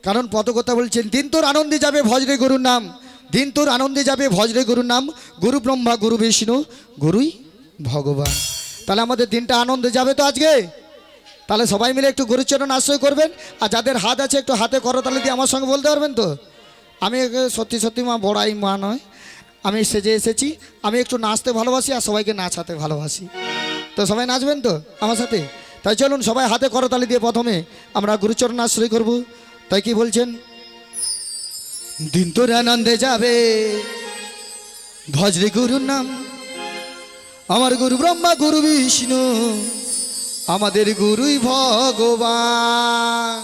কারণ পদকথা বলছেন, দিন তোর আনন্দে যাবে ভজরে গুরুর নাম, দিন তোর আনন্দে যাবে ভজরে গুরুর নাম, গুরু ব্রহ্মা গুরু বিষ্ণু গুরুই ভগবান। তাহলে আমাদের দিনটা আনন্দে যাবে তো আজকে। তাহলে সবাই মিলে একটু গুরুচরণ আশ্রয় করবেন। আর যাদের হাত আছে একটু হাতে করতালি দিয়ে আমার সঙ্গে বলতে পারবেন তো। আমি সত্যি সত্যি মা বড়াই মা নয়, আমি সেজে এসেছি, আমি একটু নাচতে ভালোবাসি আর সবাইকে নাচাতে ভালোবাসি। তো সবাই নাচবেন তো আমার সাথে? তাই চলুন সবাই হাতে করতালি দিয়ে প্রথমে আমরা গুরুচরণ আশ্রয় করব। তাই কি বলছেন? দিন তোর আনন্দে যাবে ভজরে গুরুর নাম, আমার গুরু ব্রহ্মা গুরু বিষ্ণু আমাদের গুরুই ভগবান।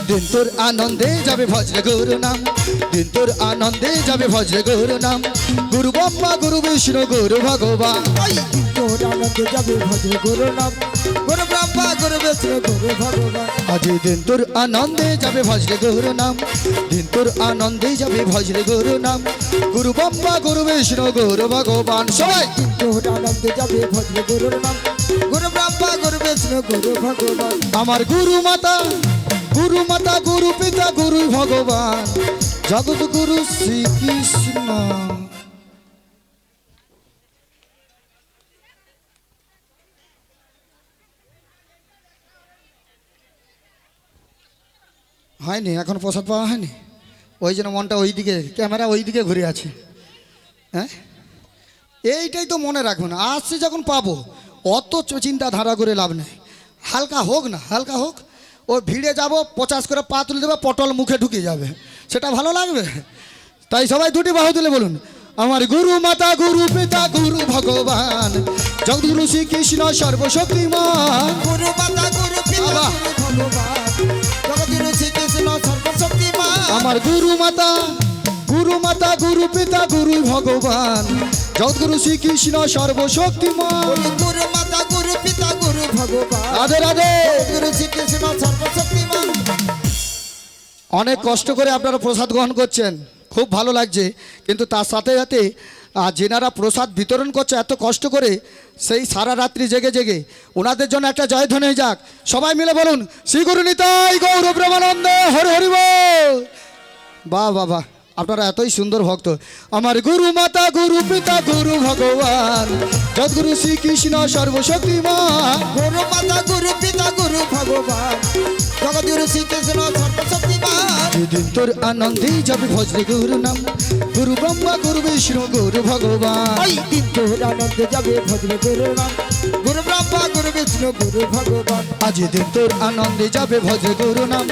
দিন তোর আনন্দে যাবে ভজরে গুরু নাম, দিন তোর আনন্দে যাবে ভজরে গুরু নাম, গুরু ব্রহ্মা গুরু বিষ্ণু গুরু ভগবান। দিন তোর আনন্দে যাবে ভজরে গুরু নাম, গুরু ব্রহ্মা গুরু বিষ্ণু গুরু ভগবান। আজ দিন তোর আনন্দে যাবে ভজরে গুরু নাম, দিন তোর আনন্দে যাবে ভজরে গুরু নাম, গুরু ব্রহ্মা গুরু বিষ্ণু গুরু ভগবান। সবাই দিন তোর আনন্দে যাবে ভজরে গুরু নাম, গুরু ব্রহ্মা গুরু বিষ্ণু গুরু ভগবান। আমার গুরু মাতা গুরু পিতা গুরু ভগবান, জগৎ গুরু শ্রীকৃষ্ণ। হয়নি এখন প্রসাদ পাওয়া হয়নি, ওই জন্য মনটা ওই দিকে, ক্যামেরা ওই দিকে ঘুরে আছে। হ্যাঁ, এইটাই তো মনে রাখবেন, আসছে যখন পাবো অত চিন্তাধারা করে লাভ নেই। হালকা হোক না, হালকা হোক, ও ভিড়ে যাব 50 করে পা তুলে দেবে, পটল মুখে ঢুকে যাবে, সেটা ভালো লাগবে? তাই সবাই দুটি বাহু তুলে বলুন, আমার গুরু মাতা গুরু পিতা গুরু ভগবান, জগদ্গুরু শ্রীকৃষ্ণ সর্বশক্তিমান। গুরু মাতা গুরু পিতা গুরু ভগবান, জগৎগুরু শ্রীকৃষ্ণ সর্বশক্তিমান। আমার গুরু মাতা গুরু পিতা গুরু ভগবান, জগদ্গুরু শ্রীকৃষ্ণ সর্বশক্তিমান। গুরু মাতা গুরু পিতা গুরু ভগবান, রাধে রাধে। জগৎগুরু শ্রীকৃষ্ণ সর্বশক্তিমান। অনেক কষ্ট করে আপনারা প্রসাদ গ্রহণ করছেন, খুব ভালো লাগছে, কিন্তু তার সাথে সাথে যেনারা প্রসাদ বিতরণ করছে এত কষ্ট করে, সেই সারা রাত্রি জেগে জেগে, ওনাদের জন্য একটা জয়ধ্বনি যাক। সবাই মিলে বলুন, শ্রী গুরু নিতাই গৌর প্রেমানন্দে হরি হরি বল। বাহ বাহ বাহ, আপনারা এতই সুন্দর ভক্ত। আমার গুরু মাতা গুরু পিতা গুরু ভগবান, জগদ্গুরু শ্রীকৃষ্ণ সর্বশক্তিমান। গুরু মাতা গুরু পিতা গুরু ভগবান, জগৎগুরু শ্রীকৃষ্ণ সর্বশক্তিমান। দিন তোর আনন্দে যাবে ভজরে গুরু নাম, গুরু ব্রহ্মা গুরু বিষ্ণু গুরু ভগবান। ওই দিন তোর আনন্দে যাবে ভজরে গুরু নাম, গুরু ব্রহ্মা গুরু বিষ্ণু গুরু ভগবান। আজ দিন তোর আনন্দে যাবে ভজরে গুরু নাম,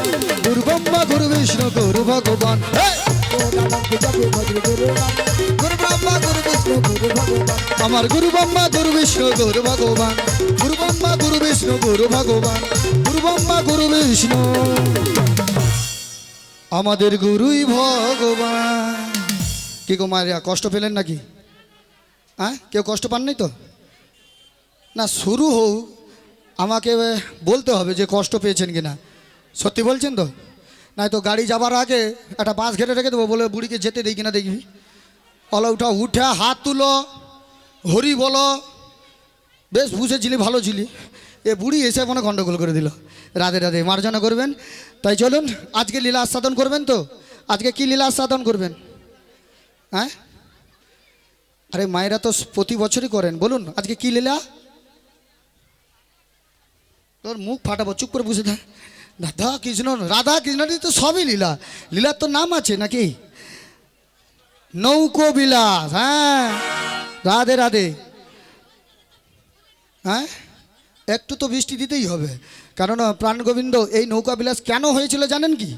গুরু ব্রহ্মা গুরু বিষ্ণু গুরু ভগবান। তোর আনন্দে যাবে ভজরে গুরু নাম, গুরু ব্রহ্মা গুরু বিষ্ণু গুরু ভগবান। আমার গুরু ব্রহ্মা গুরু বিষ্ণু গুরু ভগবান, গুরু ব্রহ্মা গুরু বিষ্ণু গুরু ভগবান, গুরু ব্রহ্মা গুরু বিষ্ণু আমাদের গুরুই ভগবান। কি গো মারিয়া, কষ্ট পেলেন নাকি? হ্যাঁ, কেউ কষ্ট পাননি তো? না, শুরু হোক, আমাকে বলতে হবে যে কষ্ট পেয়েছেন কিনা। সত্যি বলছেন তো? নাই তো গাড়ি যাবার আগে একটা বাস ঘেরে রেখে দেবো, বলে বুড়িকে যেতে দিই কিনা দেখবি। অলা উঠা উঠে হাত তুলো, হরি বলো, বেশ বুঝেছিলি, ভালো ছিলি, এ বুড়ি এসে মনে গন্ডগোল করে দিল। রাধে রাধে, মার্জনা করবেন। তাই চলুন, আজকে লীলা আস্বাদন করবেন তো? আজকে কি লীলা আস্বাদন করবেন? হ্যাঁ, আরে মায়েরা তো প্রতি বছরই করেন, বলুন আজকে কি লীলা? তোর মুখ ফাটাবো, চুপ করে বুঝে থাক। রাধা কৃষ্ণ, রাধা কৃষ্ণ তো সবই লীলা, লীলার তো নাম আছে নাকি? নৌকো বিলাস, হ্যাঁ, রাধে রাধে। হ্যাঁ, একটু তো বৃষ্টি দিতেই হবে, কারণ প্রাণ গোবিন্দ এই নৌকা বিলাস কেন হয়েছিল জানেন কি?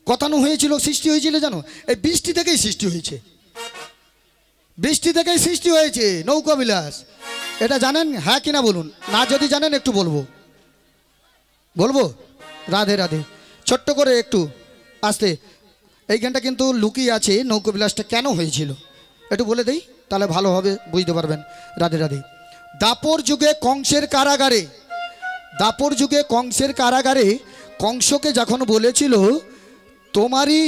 কথানো হয়েছিল, সৃষ্টি হয়েছিল জানো? এই বৃষ্টি থেকেই সৃষ্টি হয়েছে, বৃষ্টি থেকেই সৃষ্টি হয়েছে নৌকা বিলাস। এটা জানেন? হ্যাঁ কিনা বলুন, না যদি জানেন একটু বলবো। রাধে রাধে। ছোট্ট করে একটু আসতে, এইখানটা কিন্তু লুকিয়ে আছে নৌকা বিলাসটা কেন হয়েছিল, একটু বলে দেই, তাহলে ভালোভাবে বুঝতে পারবেন। রাধে রাধে। দাপর যুগে কংসের কারাগারে কংসকে যখন বলেছিল তোমারই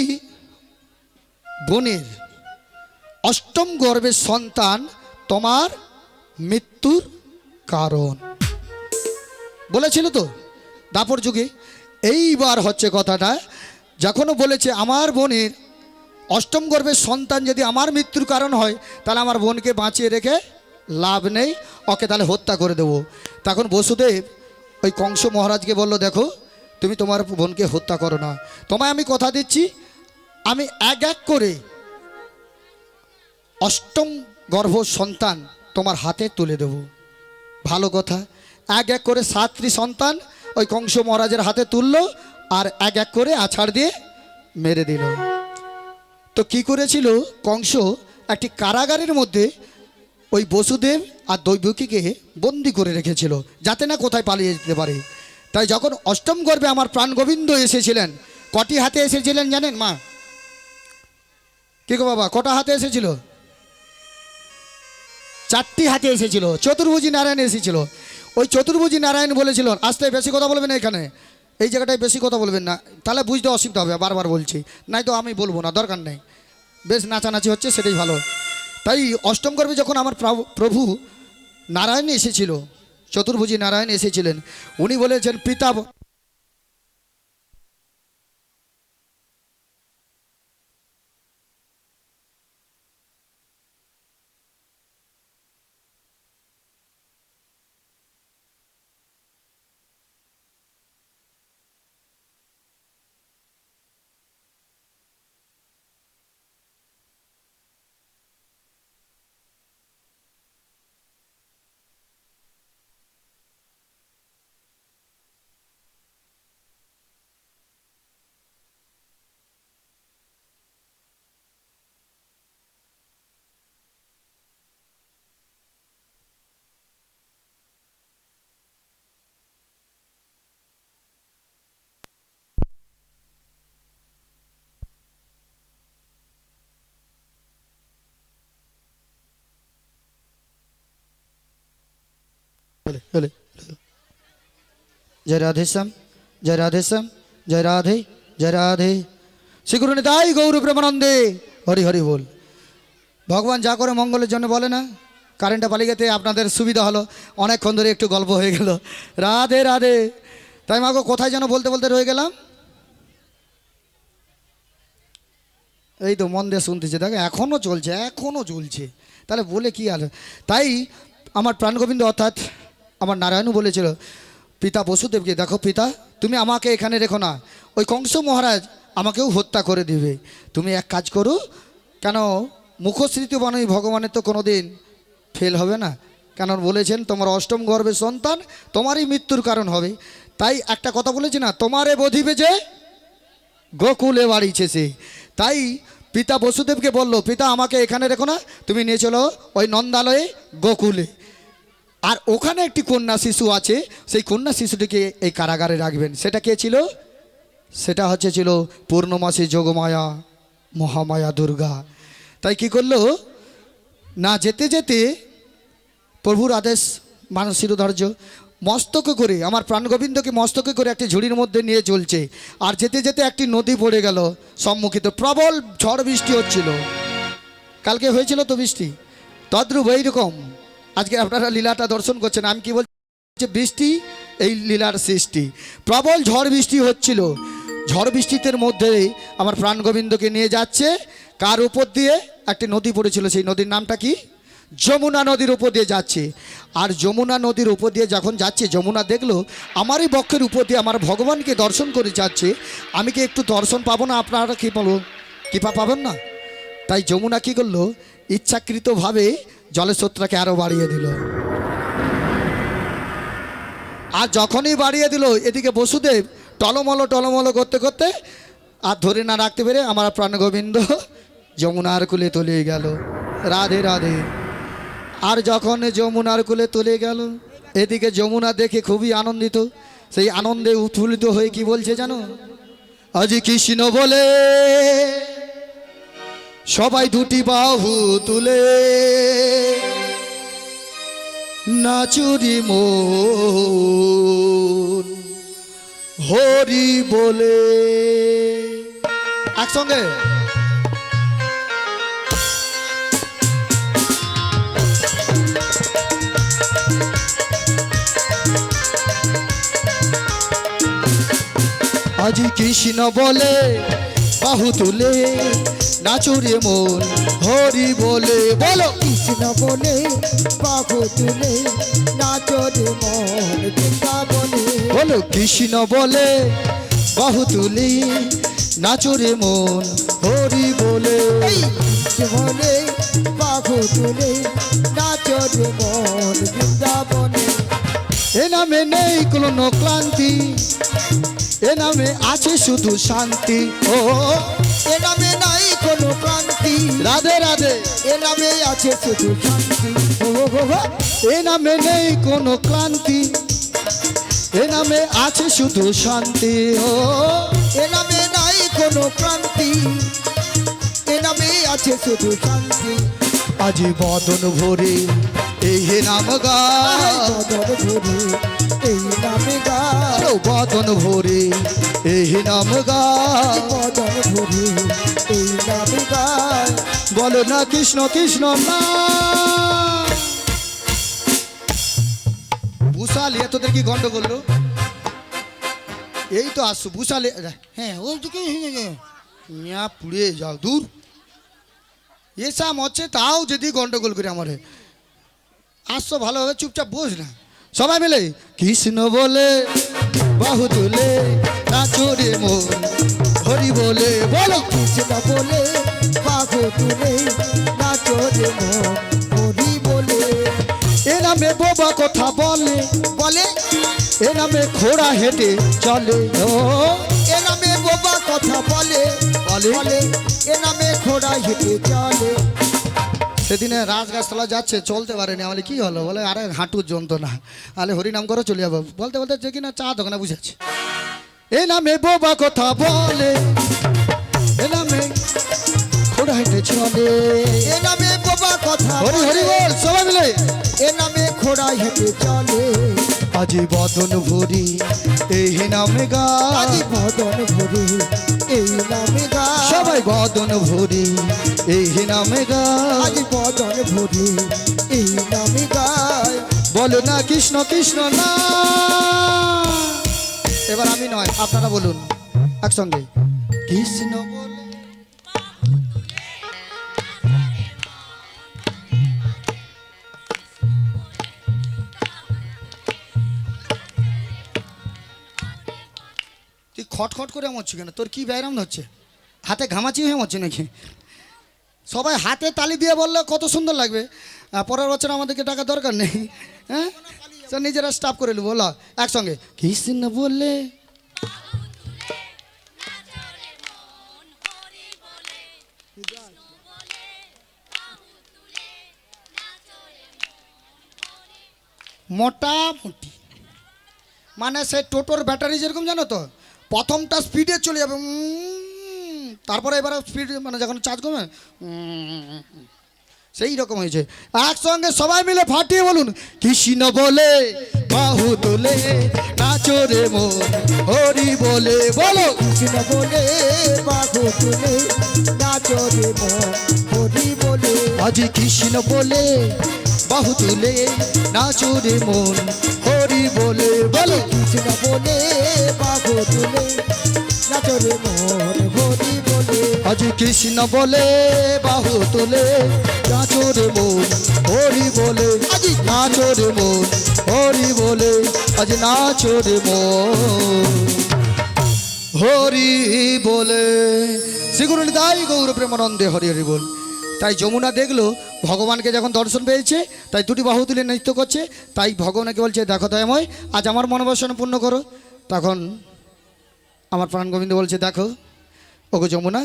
বোনের অষ্টম গর্ভের সন্তান তোমার মৃত্যুর কারণ বলেছিল তো দাপর যুগে। এইবার হচ্ছে কথাটা, যখনও বলেছে আমার বোনের অষ্টম গর্ভের সন্তান যদি আমার মৃত্যুর কারণ হয়, তাহলে আমার বোনকে বাঁচিয়ে রেখে লাভ নেই, ওকে তাহলে হত্যা করে দেবো। তখন বসুদেব ওই কংস মহারাজকে বলল, দেখো তুমি তোমার বোনকে হত্যা করো না, তোমায় আমি কথা দিচ্ছি, আমি এক এক করে অষ্টম গর্ভ সন্তান তোমার হাতে তুলে দেব। ভালো কথা, এক এক করে 7টি সন্তান ওই কংস মহারাজের হাতে তুললো, আর এক এক করে আছাড় দিয়ে মেরে দিল। তো কি করেছিল কংস, একটি কারাগারের মধ্যে ওই বসুদেব আর দৈবকীকে বন্দি করে রেখেছিল, যাতে না কোথায় পালিয়ে যেতে পারে। তাই যখন অষ্টম গর্ভে আমার প্রাণ গোবিন্দ এসেছিলেন, কটি হাতে এসেছিলেন জানেন মা? কি গো বাবা, কটা হাতে এসেছিল? 4টি হাতে এসেছিল। চতুর্ভুজী নারায়ণ এসেছিল। ওই চতুর্ভুজী নারায়ণ বলেছিল, আস্তে বেশি কথা বলবেন না, এখানে এই জায়গাটায় বেশি কথা বলবেন না, তাহলে বুঝতে অসুবিধা হবে, বারবার বলছি, নাই তো আমি বলবো না, দরকার নেই, বেশ নাচানাচি হচ্ছে সেটাই ভালো। তাই অষ্টম গর্ভে যখন আমার প্রভু নারায়ণ এসেছিল, চতুর্ভুজী নারায়ণ এসেছিলেন, উনি বলেছেন পিতা जय राधे श्याम, जय राधे श्याम, जय राधे, जय राधे। श्री गुरु निताई गौर प्रेमानंदे हरि हरि बोल। ভগবান যা করে মঙ্গলের জন্য বলে না। কারেন্টটা পালিয়ে গেতে আপনাদের সুবিধা হলো, অনেকক্ষণ ধরে একটু গল্প হয়ে গেল। রাধে রাধে। তাই মাগো কোথায় যেন বলতে বলতে রয়ে গেলাম। এই তো মন দিয়ে শুনতেছে, দেখো এখনও চলছে, এখনও চলছে, তাহলে বলে কি আর। তাই আমার প্রাণগোবিন্দ অর্থাৎ আমার নারায়ণও বলেছিল পিতা বসুদেবকে, দেখো পিতা তুমি আমাকে এখানে রেখো না, ওই কংস মহারাজ আমাকেও হত্যা করে দিবে, তুমি এক কাজ করো, কেন মুখশ্রীতি বাণী ভগবানের তো কোনো দিন ফেল হবে না, কেন বলেছেন তোমার অষ্টম গর্ভের সন্তান তোমারই মৃত্যুর কারণ হবে। তাই একটা কথা বলেছি না, তোমারে বধিবে যে গোকুলে বাড়িছে সে। তাই পিতা বসুদেবকে বলল, পিতা আমাকে এখানে রেখো না, তুমি নিয়ে চলো ওই নন্দালয়ে গোকুলে, আর ওখানে একটি কন্যা শিশু আছে, সেই কন্যা শিশুটিকে এই কারাগারে রাখবেন। সেটা কে ছিল? সেটা ছিল পূর্ণমাসী যোগমায়া মহামায়া দুর্গা। তাই কি করলো না, যেতে যেতে প্রভুর আদেশ মানুষ শিরোধার্য মস্তকে করে আমার প্রাণগোবিন্দকে মস্তকে করে একটি ঝুড়ির মধ্যে নিয়ে চলছে, আর যেতে যেতে একটি নদী পড়ে গেল সম্মুখিত, প্রবল ঝড় বৃষ্টি হচ্ছিল। কালকে হয়েছিল তো বৃষ্টি, তদ্রূপ এইরকম আজকে আপনারা লীলাটা দর্শন করছেন। আমি কি বলছি, বৃষ্টি এই লীলার সৃষ্টি, প্রবল ঝড় বৃষ্টি হচ্ছিল। ঝড় বৃষ্টির মধ্যে আমার প্রাণগোবিন্দকে নিয়ে যাচ্ছে, কার উপর দিয়ে? একটি নদী পড়েছিল, সেই নদীর নামটা কি? যমুনা নদীর উপর দিয়ে যাচ্ছে। আর যমুনা নদীর উপর দিয়ে যখন যাচ্ছে, যমুনা দেখলো আমারই বক্ষের উপর দিয়ে আমার ভগবানকে দর্শন করে যাচ্ছে, আমি কি একটু দর্শন পাবো না? আপনারা কি বলো, কৃপা পাবেন না? তাই যমুনা কি করলো, ইচ্ছাকৃতভাবে জলের স্রোতটাকে আরও বাড়িয়ে দিল। আর যখনই বাড়িয়ে দিল, এদিকে বসুদেব টলমলো টলমলো করতে করতে আর ধরে না রাখতে পেরে আমার প্রাণগোবিন্দ যমুনার কূলে তলিয়ে গেল। রাধে রাধে। আর যখন যমুনার কূলে তলিয়ে গেল, এদিকে যমুনা দেখে খুবই আনন্দিত, সেই আনন্দে উৎফুল্লিত হয়ে কি বলছে জানো? আজি কৃষ্ণ বলে সবাই দুটি বাহু তুলে নাচুরি মন হরি বলে। একসঙ্গে আজি কৃষ্ণ বলে বাহু তুলে নাচুরে মন হরি বলে। বলো কৃষ্ণ বলে বাহু তুলে নাচো রে মন বৃন্দাবনে। বলো কৃষ্ণ বলে বাহু তুলে নাচুরে মন হরি বলে। কৃষ্ণ বলে বাহু তুলে নাচো রে মন বৃন্দাবনে। এ নামে নেই কোনো ক্লান্তি, এ নামে আছে শুধু শান্তি। ও এ নামে নাই কোনো ক্রান্তি, রাধে রাধে। এ নামে আছে শুধু শান্তি। এ নামে নেই কোনো ক্লান্তি, এ নামে আছে শুধু শান্তি। ও এ নামে নাই কোনো ক্রান্তি, এ নামে আছে শুধু শান্তি। আজি বদন ভরে এই নাম গায়, বদন ভরে এই নামে গায়, বদন ভরে এই নাম গায়, বদন ভরে এই নামে গায়। বলো না কৃষ্ণ কৃষ্ণ না। বুসাল এ তোদের কি গন্ড করলো? এই তো আসছো বুসালে। হ্যাঁ ওই দিকে মিয়া পুড়ে যাও দূর। এসাম হচ্ছে তাও যদি গন্ডগোল করে আমারে আসছো ভালোভাবে চুপচাপ বস না। সবাই মিলে কৃষ্ণ বলে বাহু তুলে নাচরে মন হরি বলে। বলো কৃষ্ণ বলে বাহু তুলে নাচো রে মন হরি বলে। এ নামে বোবা কথা বলে, বলে এ নামে ঘোড়া হেঁটে চলে। ও এ নামে বোবা কথা বলে, বলে বলে এ নামে ঘোড়া হেঁটে চলে। সেদিনে রাজগাছতলা যাচ্ছে চলতে পারেনি, বলে কি হলো? বলে আরে হাঁটুর যন্ত্রণা, আলে হরিনাম করো চলে যাবো। বলতে বলতে যে কিনা চা দোকানে বুঝাচ্ছে। এ নামে বোবা কথা বলে, এ নামে ঘোড়া হেঁটে চলে। এ নামে বোবা কথা হরি হরি বলে, বল সবাই মিলে। এ নামে ঘোড়া হেঁটে চলে। আজি বদন ভরি এই নামে আজি গায়, বদন ভরে এই নামে গায়, সবাই বদন ভরি এই নামে গায়। আজি বদন ভরে এই নামে গায়। বলো না কৃষ্ণ কৃষ্ণ না। এবার আমি নয় আপনারা বলুন একসঙ্গে কৃষ্ণ বলে। তুই খটখট করে মরছি কেন? তোর কি ব্যায়াম হচ্ছে? হাতে ঘামাচি হয়ে মরছে নাকি? সবাই হাতে তালি দিয়ে বললে কত সুন্দর লাগবে। পরের বছর আমাদেরকে টাকা দরকার নেই। হ্যাঁ স্যার নিজেরা স্টাফ করে নেবো। বলো একসঙ্গে কৃষ্ণ বলে। মোটামুটি মানে সে টোটোর ব্যাটারি যেরকম জানো তো, প্রথমটা স্পিডে চলে যাবে, তারপরে এবার স্পিড মানে যখন চার্জ করবে সেই রকম হয়েছে। একসঙ্গে সবাই মিলে ফাটিয়ে বলুন কৃষ্ণ বলে বাহু তোলে নাচো রে মন হরি বলে। বলো কৃষ্ণ বলে বাহু তুলে নাচো রে মন হরি বলে। আজি কৃষ্ণ বলে বাহু তুলে নাচো রে মন হরি বলে। বলো কৃষ্ণ বলে বাহু তুলে নাচো রে মন হরি বলে। আজি কৃষ্ণ বলে বাহু তুলে নাচো রে মন হরি বলে। আজি নাচো রে মন হরি বলে। আজ নাচো রে মন হরি বলে। শ্রীগুরু নিতাই গৌর প্রেমানন্দে হরি হরি বল। তাই যমুনা দেখলো ভগবানকে যখন দর্শন পেয়েছে, তাই দুটি বাহু তুলে নৃত্য করছে। তাই ভগবানকে বলছে দেখো দয়াময় আজ আমার মনোবাসনা পূর্ণ করো। তখন আমার প্রাণ গোবিন্দ বলছে দেখো ওগো যমুনা,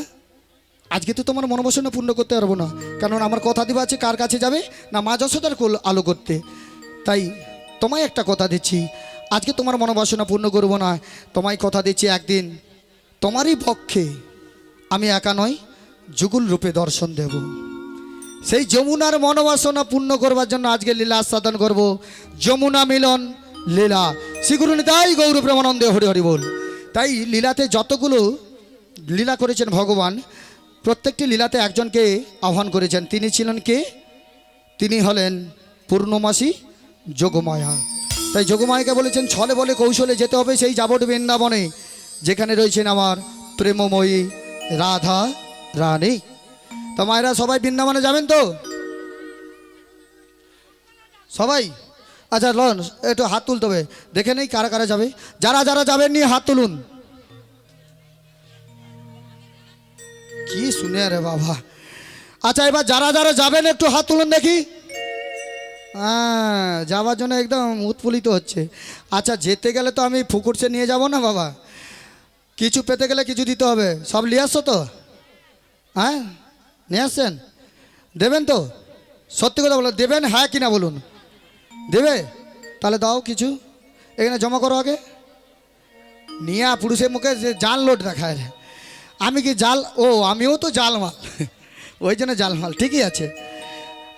আজকে তো তোমার মনোবাসনা পূর্ণ করতে পারবো না, কারণ আমার কথা দিবা আছে কার কাছে যাবে না মা যশোদার কোল আলো করতে। তাই তোমায় একটা কথা দিচ্ছি, আজকে তোমার মনোবাসনা পূর্ণ করবো না, তোমায় কথা দিচ্ছি একদিন তোমারই পক্ষে আমি একা নয় যুগল রূপে দর্শন দেব। সেই যমুনার মনোবাসনা পূর্ণ করবার জন্য আজকে লীলা আস্বাদন করব। যমুনা মিলন লীলা। শ্রীগুরু নিতাই গৌর প্রেমানন্দে হরি হরি বল। তাই লীলাতে যতগুলো লীলা করেছেন ভগবান, প্রত্যেকটি লীলাতে একজনকে আহ্বান করেছেন। তিনি ছিলেন কে? তিনি হলেন পূর্ণমাসী যোগমায়া। তাই যোগমায়াকে বলেছেন ছলে বলে কৌশলে যেতে হবে সেই যাবট বৃন্দাবনে, যেখানে রয়েছেন আমার প্রেমময়ী রাধা রানী। তো মায়েরা সবাই বৃন্দাবনে যাবেন তো? সবাই? আচ্ছা লন, একটু হাত তুলতে হবে, দেখে নেই কারা কারা যাবে। যারা যারা যাবেন নিয়ে হাত তুলুন। কি শুনে রে বাবা। আচ্ছা এবার যারা যারা যাবেন একটু হাত তুলুন দেখি। হ্যাঁ, যাওয়ার জন্য একদম উৎফুল্লিত হচ্ছে। আচ্ছা যেতে গেলে তো আমি ফুকুরসে নিয়ে যাব না বাবা, কিছু পেতে গেলে কিছু দিতে হবে। সব নিয়ে আসছো তো? হ্যাঁ নিয়ে আসছেন? দেবেন তো? সত্যি কথা বলো, দেবেন হ্যাঁ কিনা বলুন। দেবে? তাহলে দাও কিছু, এখানে জমা করো আগে। নিয়ে পুরুষের মুখে যে জাল লোড দেখায়, আমি কি জাল? ও আমিও তো জালমাল, ওই জন্য জালমাল। ঠিকই আছে,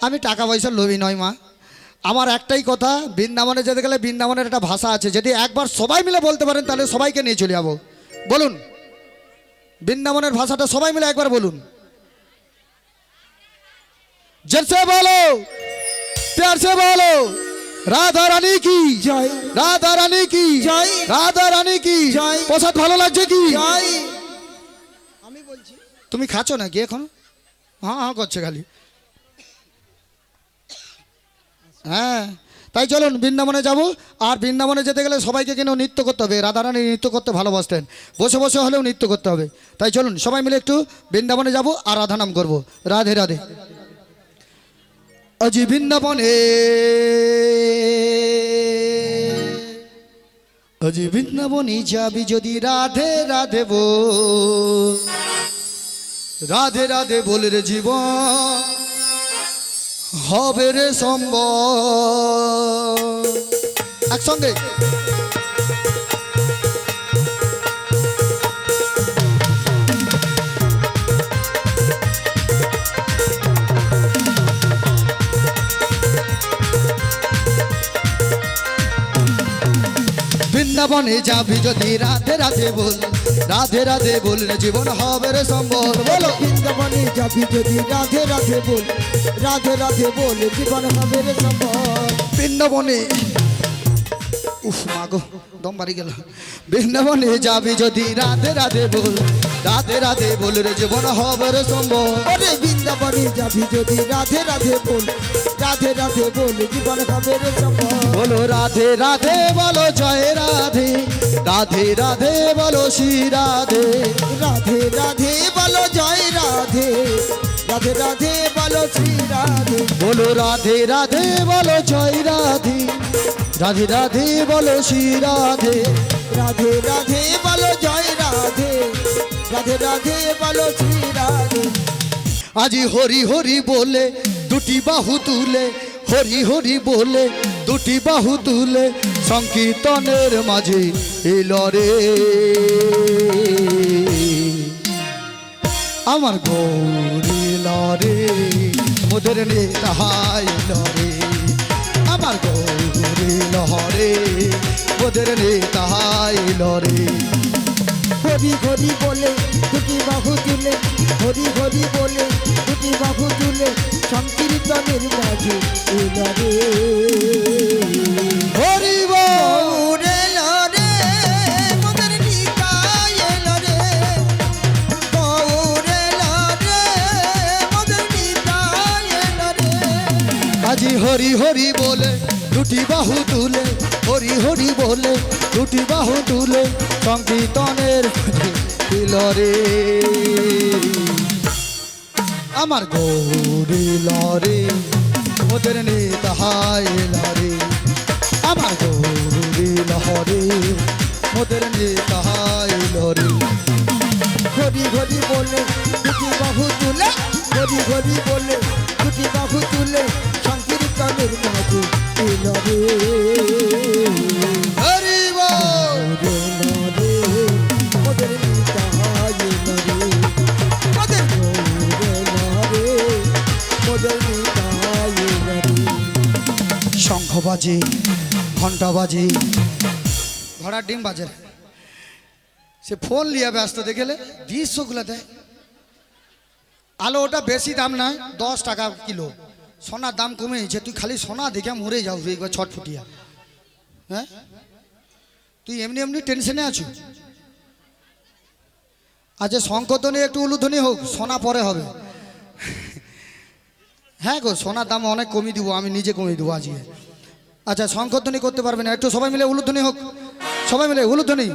আমি টাকা পয়সার লোভী নয় মা। আমার একটাই কথা, বৃন্দাবনে যেতে গেলে বৃন্দাবনের একটা ভাষা আছে, যদি একবার সবাই মিলে বলতে পারেন তাহলে সবাইকে নিয়ে চলে যাবো। বলুন বৃন্দাবনের ভাষাটা সবাই মিলে একবার বলুন। জলসে বলো, प्यार से बोलो, রাধা রানী কি জয়, রাধা রানী কি জয়, রাধা রানী কি জয়। প্রসাদ ভালো লাগছে কি? আমি বলছি, তুমি খাচ্ছ নাকি এখন? হ্যাঁ হ্যাঁ করছে খালি। হ্যাঁ তাই চলুন বৃন্দাবনে যাব। আর বৃন্দাবনে যেতে গেলে সবাইকে কিন্তু নৃত্য করতে হবে। রাধারানী নৃত্য করতে ভালোবাসতেন, বসে বসে হলেও নৃত্য করতে হবে। তাই চলুন সবাই মিলে একটু বৃন্দাবনে যাব আর রাধা নাম করবো। রাধে রাধে। আজি বৃন্দাবনে, আজি বৃন্দাবনে যাবি যদি রাধে রাধে বল, রাধে রাধে বল রে জীবন হবে রে সম্ভব। একসঙ্গে বৃন্দাবনে যাবি যদি রাধে রাধে বল, রাধে রাধে বল রে জীবন হবে রে সম্বল। বলো বৃন্দাবনে যাবি যদি রাধে রাধে বল, রাধে রাধে বল জীবন হবে রে সম্ভব। বৃন্দাবনে, উফ মাগো দম বাড়ি গেল। বৃন্দাবনে যাবি যদি রাধে রাধে বল, রাধে রাধে বল রে জীবন হবে রে সম্বল। ওরে বৃন্দাবনে যাবি যদি রাধে রাধে বল, রাধে রাধে বল জীবন হবে রে সম্ভব। বলো রাধে রাধে বলো জয় রাধে, রাধে রাধে বলো শ্রী রাধে, রাধে রাধে বলো জয় রাধে, রাধে রাধে বলো শ্রী রাধে। বলো রাধে রাধে বলো জয় রাধে, রাধে রাধে বলো শ্রী রাধে, রাধে রাধে বলো জয় রাধে, রাধে রাধে বলো শ্রী রাধে। আজি হরি হরি বলে দুটি বাহু তুলে, হরি হরি বলে দুটি বাহু তুলে সংকীর্তনের মাঝে এলো রে আমার গৌরী লরে, মোদের নেতা এলো রে আমার গৌরী লহরে, মোদের নেতা এলো রে। হরি হরি বলে দুটি বাহু তুলে, হরি হরি বলে দুটি বাহু তুলে সংকীর্তনের মাঝে এলো রে। হরি বল ওরে লরে মোদের নিতাই এলো রে, ওরে লরে মোদের নিতাই এলো রে। আজি হরি হরি বলে দুটি বাহু তুলে, হরি হরি বলে দুটি বাহু তুলে সংকীর্তনের দিল রে আমার গৌরী লরে, ওদের নেতা লরে আমার গৌরী লহরে, ওদের নেতা লরে। হরি হরি বলে দুটি বাহু তুলে, হরি হরি বলে দুটি বাহু তুলে সংকীর্তনের মাঝে এলো রে। হরি বল ওরে লরে মোদের নিতাই এলো রে, মোদের ওরে লরে মোদের নিতাই এলো রে। শঙ্খ বাজে, ঘণ্টা বাজে, ঘোড়ার ডিম বাজে। সে ফোন লিয়ে ব্যস্ত দেখেলে 200 দেয়। আলো ওটা বেশি দাম নয়, 10 টাকা কিলো। সোনার দাম কমেছে, তুই খালি সোনা দেখে মরে যাও একবার ছটফটিয়া। হ্যাঁ, তুই এমনি এমনি টেনশনে আছো। আচ্ছা শঙ্করধ্বনি একটু উলুধ্বনি হোক, সোনা পরে হবে। হ্যাঁ গো, সোনার দাম অনেক কমিয়ে দিব, আমি নিজে কমিয়ে দেবো আজকে। আচ্ছা শঙ্করধ্বনি করতে পারবে না, একটু সবাই মিলে উলুধ্বনি হোক, সবাই মিলে উলুধ্বনি।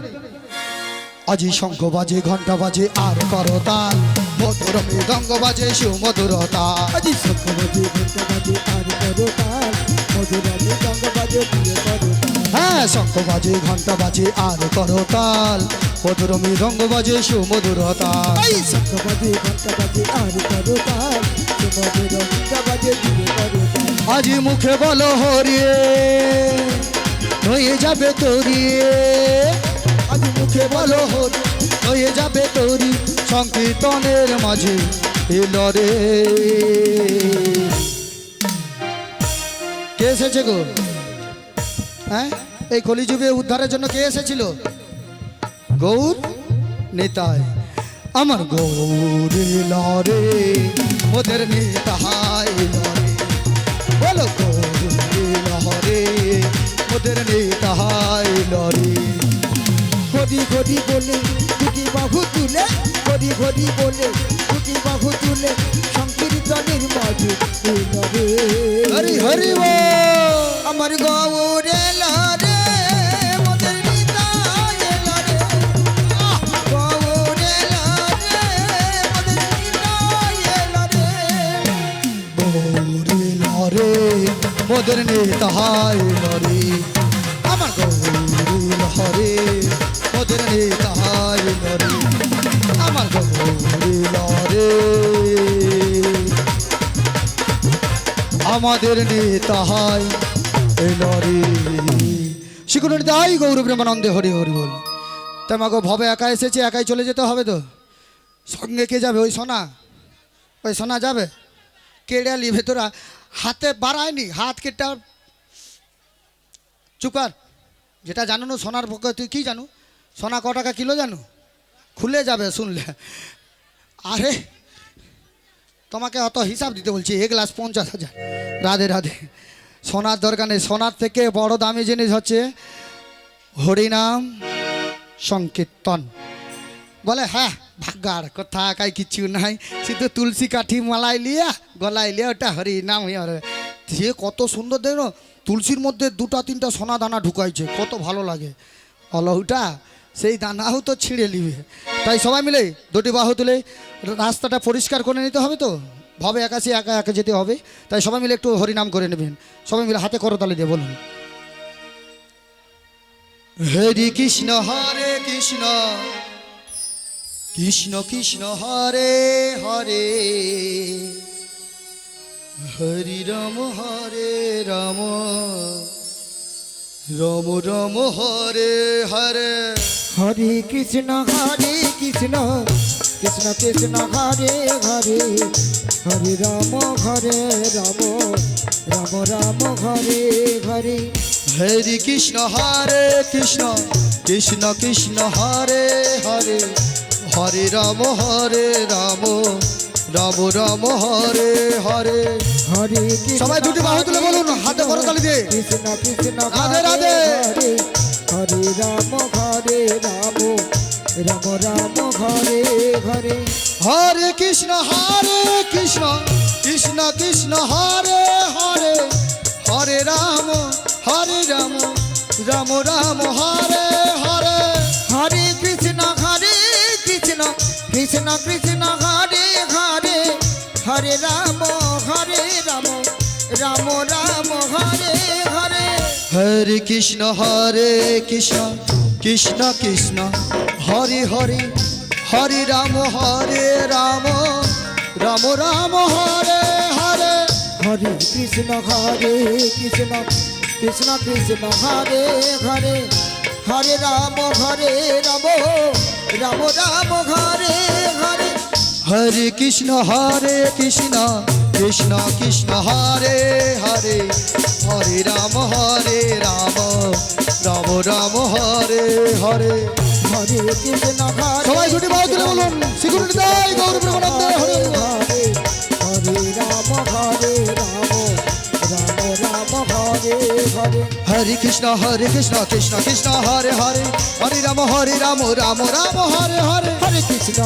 আজি শঙ্খ বাজে, ঘন্টা বাজে, আর করো তাল, মধুর মৃদঙ্গ বাজে, সুমধুর তাল। আজি শঙ্খ বাজে, ঘন্টা বাজে, আর করো তাল, মধুর মৃদঙ্গ বাজে, প্রিয় করো তাল। হ্যাঁ, শঙ্খ বাজে, ঘন্টা বাজে, আর করো তাল, মধুর মৃদঙ্গ বাজে, সুমধুর তাল। এই শঙ্খ বাজে, ঘন্টা বাজে, আর করো তাল, মধুর মৃদঙ্গ বাজে, প্রিয় করো তাল। আজি মুখে বলো হরিয়ে, হয়ে যাবে তোরিয়ে। আজি মুখে বলো হরি, হয়ে যাবে তোরি, সংকীর্তনের মাঝে এলো রে। কে এসেছে গো? হ্যাঁ, এই কলিযুগে উদ্ধারের জন্য কে এসেছিল? গৌর নিতাই। আমার গৌর এলো রে, ওদের নিতাই এলো রে। বলো গৌর এলো রে, ওদের নিতাই এলো রে। ঘড়ি ঘড়ি বলে দুটি বাহু তুলে, ঘড়ি ঘড়ি বলে দুটি বাহু তুলে, সংকীর্তনের মাঝে এলো রে। হরি হরি বল। আমার গৌর এলো রে, মোদের নিতাই এলো রে। গৌর এলো রে, মোদের নিতাই এলো রে। গৌর এলো রে, ওদের নিতাই এলো রে। আমার গৌর এলো রে, ওদের নিতাই এলো রে। আমার গৌর এলো রে, আমাদের নিতাই এলো রে। শিখুন নিতাই গৌর প্রেমানন্দে হরি হরি বল। তোমাকে ভবে একা এসেছে, একাই চলে যেতে হবে তো? সঙ্গে কে যাবে? ওই সোনা, ওই সোনা যাবে? কেড়ে নিবে তোরা? হাতে বাড়ায়নি, হাত কেটে চুপার। যেটা জানো না সোনার পক্ষে, তুই কি জানো? সোনা ক টাকা কিলো জানো? খুলে যাবে শুনলে। আরে তোমাকে অত হিসাব দিতে বলছি, 1,50,000। রাধে রাধে। সোনার দরকার নেই, সোনার থেকে বড় দামি জিনিস হচ্ছে হরিনাম সংকীর্তন। বলে হ্যাঁ ভাগ্যার কথা কাই কিছু নাই, শুধু তুলসী কাঠি মালাই লিয়া গলায় লিয়া ওটা হরিনাম। সে কত সুন্দর দেখো, তুলসীর মধ্যে 2-3টা সোনা দানা ঢুকাইছে, কত ভালো লাগে। অলহুটা সেই দানাও তো ছিঁড়ে নিবে। তাই সবাই মিলে দুটি বাহু তুলে রাস্তাটা পরিষ্কার করে নিতে হবে তো, ভবে একাশি একা একা যেতে হবে। তাই সবাই মিলে একটু হরিনাম করে নেবেন। সবাই মিলে হাতে করতালি দিয়ে বলুন, হরে কৃষ্ণ হরে কৃষ্ণ, কৃষ্ণ কৃষ্ণ হরে হরে, হরি রাম হরে রাম, রাম রাম হরে হরে। হরে কৃষ্ণ কৃষ্ণ, কৃষ্ণ কৃষ্ণ হরে হরে, হরে রাম হরে রাম, রাম রাম হরে হরে। হরে কৃষ্ণ হরে কৃষ্ণ, কৃষ্ণ কৃষ্ণ হরে হরে, হরে রাম হরে রাম, রাম রাম হরে হরে। হরে কৃষ্ণ সবাই দুটি বাহু তুলে বলুন, হাতে করতালি দিয়ে। কৃষ্ণ কৃষ্ণ রাধে রাধে। হরে হরে রাম হরে রাম, রাম রাম হরে হরে। হরে কৃষ্ণ কৃষ্ণ, কৃষ্ণ হরে হরে, হরে রাম রাম, রাম রাম হরে হরে। হরে কৃষ্ণ কৃষ্ণ, কৃষ্ণ কৃষ্ণ হরে হরে, হরে রাম রাম, রাম রাম হরে হরে। হরে কৃষ্ণ কৃষ্ণ, কৃষ্ণ কৃষ্ণ হরে হরে, হরে রাম রাম, রাম রাম হরে হরে। হরে কৃষ্ণ কৃষ্ণ, কৃষ্ণ কৃষ্ণ হরে হরে, হরে রাম রাম, রাম রাম হরে হরে। হরে কৃষ্ণ কৃষ্ণ, কৃষ্ণ কৃষ্ণ হরে হরে, হরে রাম রাম, রাম রাম হরে হরে। হরে কৃষ্ণ হরে সবাই দুটি বাহু তুলে বলুন সিকিউরিটি দেয় গৌর প্রেমানন্দে হরে হরে হরে রাম হরে রাম রাম রাম হরে হরে হরে কৃষ্ণ কৃষ্ণ কৃষ্ণ হরে হরে হরে রাম রাম রাম হরে হরে হরে কৃষ্ণ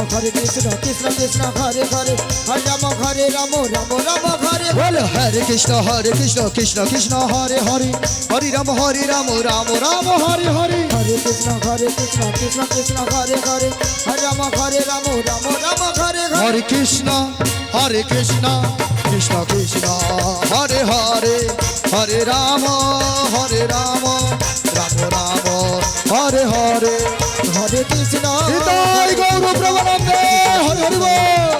কৃষ্ণ কৃষ্ণ হরে হরে হরে রাম রাম রাম হরে বল হরে কৃষ্ণ কৃষ্ণ কৃষ্ণ হরে হরে হরে রাম রাম রাম হরে হরে হরে কৃষ্ণ কৃষ্ণ কৃষ্ণ হরে হরে হরে রাম রাম রাম হরে হরে হরে কৃষ্ণ কৃষ্ণ কৃষ্ণ হরে হরে হরে রাম রাম রাম হরে হরে হরে কৃষ্ণ নিতাই গৌর প্রেমানন্দে হরে হরি বল।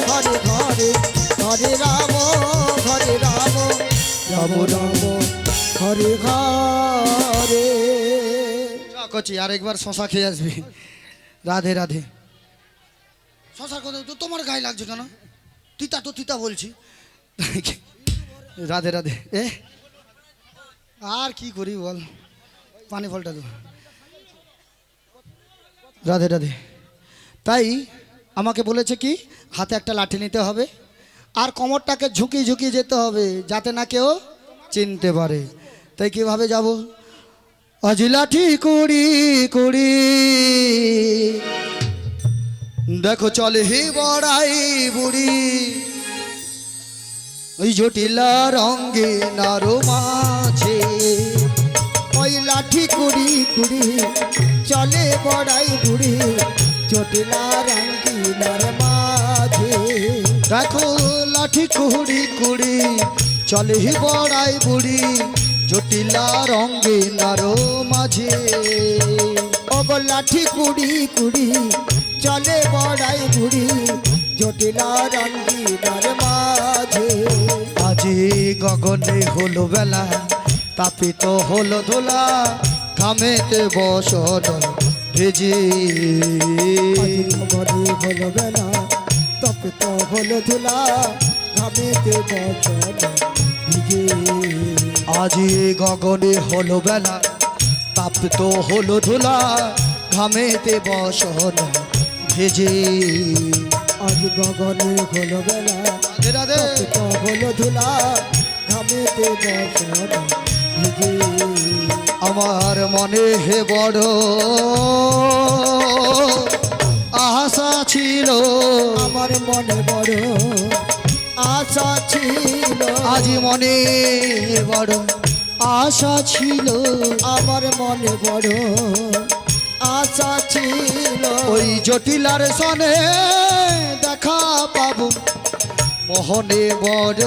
হরে হরে হরে রাম রাম রাম হরে হরে যা করছি আর একবার শশা খেয়ে আসবি রাধে রাধে শশার কথা তো তোমার গায়ে লাগছে কেন তিতা তো তিতা বলছি রাধে রাধে এ আর কি করি বল পানি ফলটা দেবো রাধে রাধে তাই আমাকে বলেছে কি হাতে একটা লাঠি নিতে হবে আর কোমরটাকে ঝুঁকি ঝুঁকি যেতে হবে যাতে না কেউ চিনতে পারে তাই কিভাবে যাব আজ লাঠি কুড়ি কুড়ি দেখো চলে হে বড়াই বুড়ি ওই জটিলা রঙ্গে নারো মাঝে ওই লাঠি কুড়ি কুড়ি চলে বড়াই বুড়ি চটিলা রঙ্গিলার মাঝে দেখো লাঠি কুড়ি কুড়ি চলে হে বড়াই বুড়ি জটিলা রঙ্গে নারো মাঝে ও গো লাঠি কুড়ি কুড়ি চলে বড়াই বুড়ি জটিলা রঙ্গিলার মাঝে আজি গগনে হলো বেলা তাপিত হলো ধোলা ঘামেতে বসন ভেজে ঘরে হলো বেলা তবে তো হলো ধুলা ঘামেতে বচন ভিজে আজি গগনে হলো বেলা তাপিত হলো ধোলা ঘামেতে বসন ভেজে আজ গগনে হলো বেলা রাধে রাধে তবে তো হলো ধুলা ঘামেতে বচন ভিজে আমার মনে হে বড় আশা ছিল আমার মনে বড় আশা ছিল আজি মনে বড় আশা ছিল আমার মনে বড় আশা ছিল ওই জটিলার সনে দেখা পাবো মোহনে বড়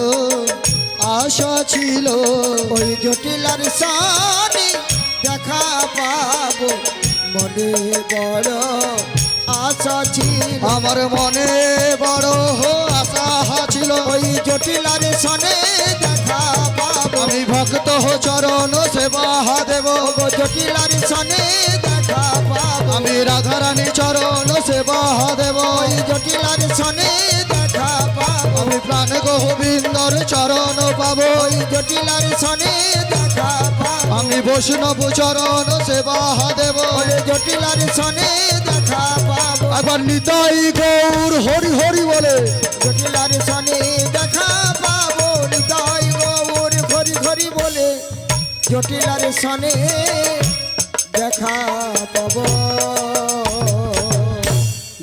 আশা ছিল ওই জটিলার সানি দেখা পাবো মনে বড় আশা ছিল আমার মনে বড় আশা ছিল ওই জটিলার সনে দেখা পাবো আমি ভক্ত চরণ সেবা দেব ও জটিলার সনে দেখা পাবো আমি রাধারানী চরণ সেবা দেব ওই জটিলার সনে দেখা পাবো আমি প্রাণ গোবিন্দর চরণ পাবো ওই জটিলার সনে দেখা পাবো আমি বৈষ্ণব চরণ সেবা দেব ওই জটিলার সনে দেখা পাবো একবার নিতাই গৌর হরি হরি বলে জটিলার সনে দেখা পাবো নিতাই গৌর ঘরি ঘরি বলে জটিলার সনে দেখা পাবো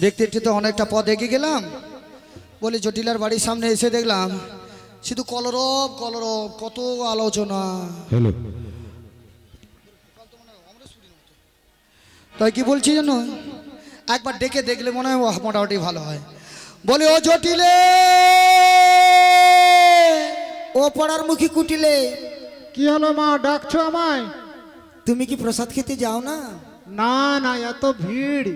দেখতে দেখতে তো অনেকটা পথ এগিয়ে গেলাম বলে জটিলার বাড়ির সামনে এসে দেখলাম শুধু কলরব কলরব কত আলোচনা হ্যালো তাই কি বলছি জানো একবার ডেকে দেখলে মনে হয় মোটামুটি ভালো হয় বলে ও জটিলে ও পড়ার মুখী কুটিলে কি হলো মা ডাকছো আমায়? তুমি কি প্রসাদ খেতে যাও না? না না, এত ভিড়।